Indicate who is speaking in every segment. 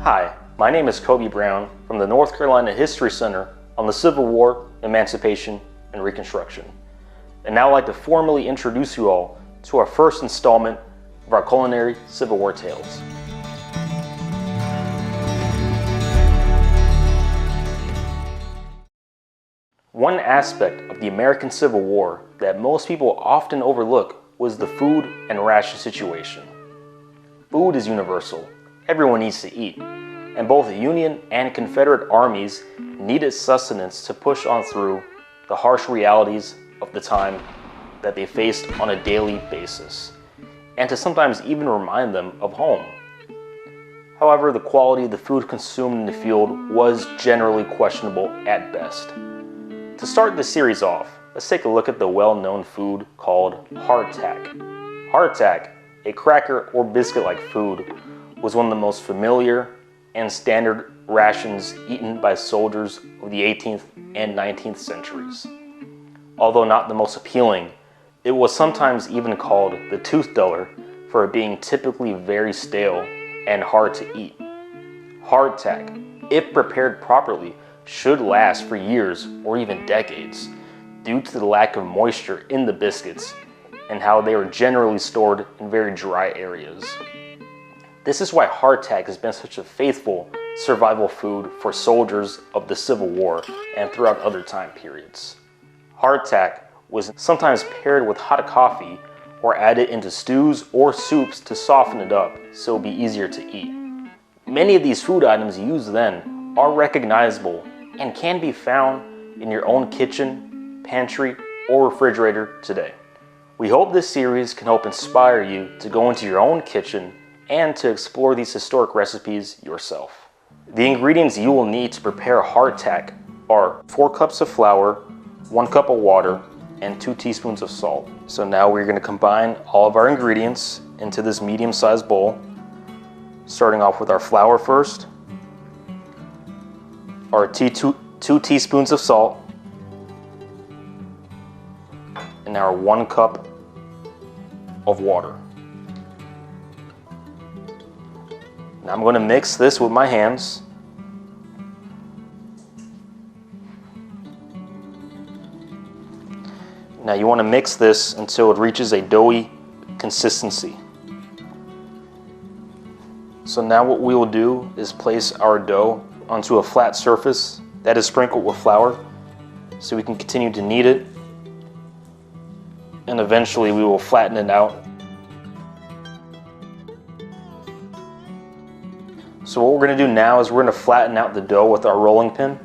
Speaker 1: Hi, my name is Kobe Brown from the North Carolina History Center on the Civil War, Emancipation, and Reconstruction. And now I'd like to formally introduce you all to our first installment of our Culinary Civil War Tales. One aspect of the American Civil War that most people often overlook was the food and ration situation. Food is universal. Everyone needs to eat, and both the Union and Confederate armies needed sustenance to push on through the harsh realities of the time that they faced on a daily basis, and to sometimes even remind them of home. However, the quality of the food consumed in the field was generally questionable at best. To start this series off, let's take a look at the well-known food called hardtack. Hardtack, a cracker or biscuit-like food, was one of the most familiar and standard rations eaten by soldiers of the 18th and 19th centuries. Although not the most appealing, it was sometimes even called the tooth duller for it being typically very stale and hard to eat. Hardtack, if prepared properly, should last for years or even decades due to the lack of moisture in the biscuits and how they were generally stored in very dry areas. This is why hardtack has been such a faithful survival food for soldiers of the Civil War and throughout other time periods. Hardtack was sometimes paired with hot coffee or added into stews or soups to soften it up so it would be easier to eat. Many of these food items used then are recognizable and can be found in your own kitchen, pantry, or refrigerator today. We hope this series can help inspire you to go into your own kitchen and to explore these historic recipes yourself. The ingredients you will need to prepare hardtack are 4 cups of flour, 1 cup of water, and 2 teaspoons of salt. So now we're going to combine all of our ingredients into this medium-sized bowl, starting off with our flour first, our 2 teaspoons of salt, and our 1 cup of water. Now I'm going to mix this with my hands. Now you want to mix this until it reaches a doughy consistency. So now what we will do is place our dough onto a flat surface that is sprinkled with flour so we can continue to knead it, and eventually we will flatten it out. So what we're going to do now is we're going to flatten out the dough with our rolling pin.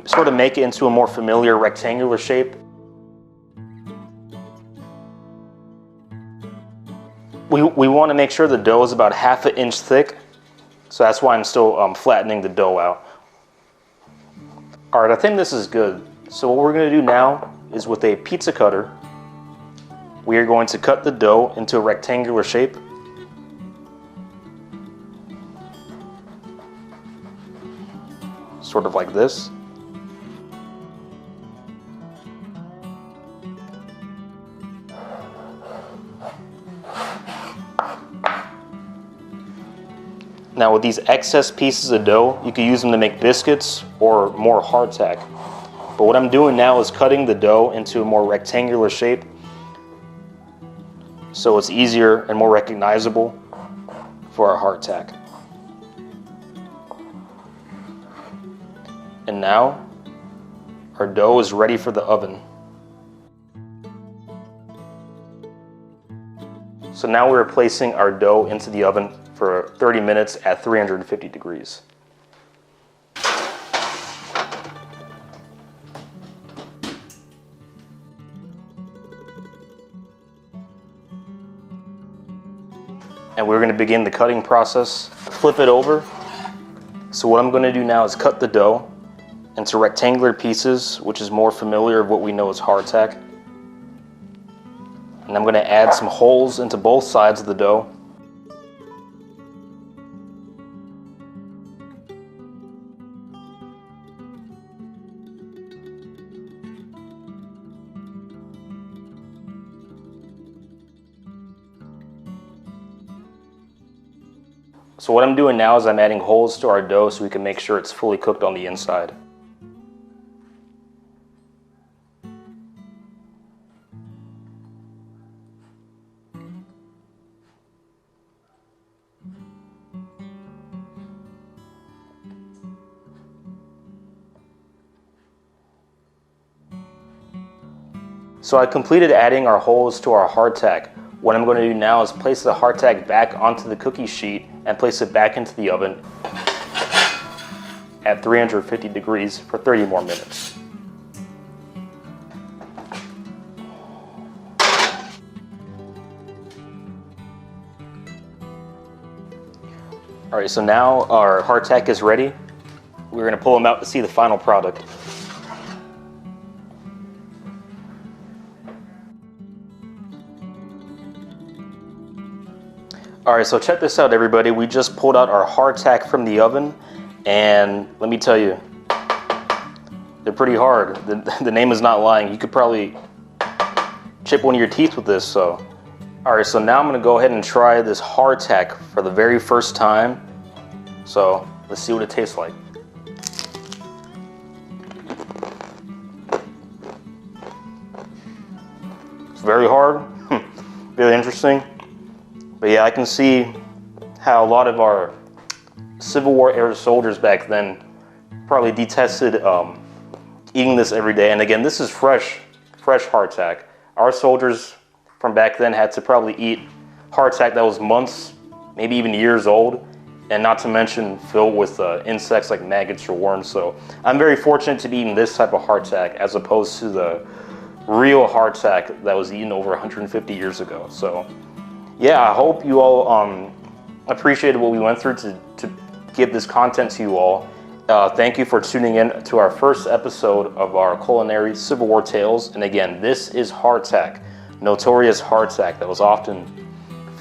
Speaker 1: Sort of make it into a more familiar rectangular shape. We want to make sure the dough is about 1/2 inch thick, so that's why I'm still flattening the dough out. Alright, I think this is good. So what we're going to do now is with a pizza cutter, we are going to cut the dough into a rectangular shape. Sort of like this. Now with these excess pieces of dough, you can use them to make biscuits or more hardtack. But what I'm doing now is cutting the dough into a more rectangular shape so it's easier and more recognizable for our hardtack. And now our dough is ready for the oven. So now we're placing our dough into the oven for 30 minutes at 350 degrees. And we're going to begin the cutting process. Flip it over. So what I'm going to do now is cut the dough into rectangular pieces, which is more familiar of what we know as hardtack. And I'm going to add some holes into both sides of the dough. So what I'm doing now is I'm adding holes to our dough so we can make sure it's fully cooked on the inside. So I completed adding our holes to our hardtack. What I'm going to do now is place the hardtack back onto the cookie sheet and place it back into the oven at 350 degrees for 30 more minutes. Alright, so now our hardtack is ready. We're going to pull them out to see the final product. Alright, so check this out, everybody. We just pulled out our hardtack from the oven, and let me tell you, they're pretty hard. The name is not lying. You could probably chip one of your teeth with this. So, alright, so now I'm going to go ahead and try this hardtack for the very first time. So, let's see what it tastes like. It's very hard, very interesting. But yeah, I can see how a lot of our Civil War era soldiers back then probably detested eating this every day. And again, this is fresh hardtack. Our soldiers from back then had to probably eat hardtack that was months, maybe even years old, and not to mention filled with insects like maggots or worms. So I'm very fortunate to be eating this type of hardtack as opposed to the real hardtack that was eaten over 150 years ago. So yeah, I hope you all appreciated what we went through to give this content to you all. Thank you for tuning in to our first episode of our Culinary Civil War Tales. And again, this is hardtack, notorious hardtack that was often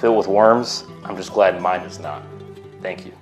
Speaker 1: filled with worms. I'm just glad mine is not. Thank you.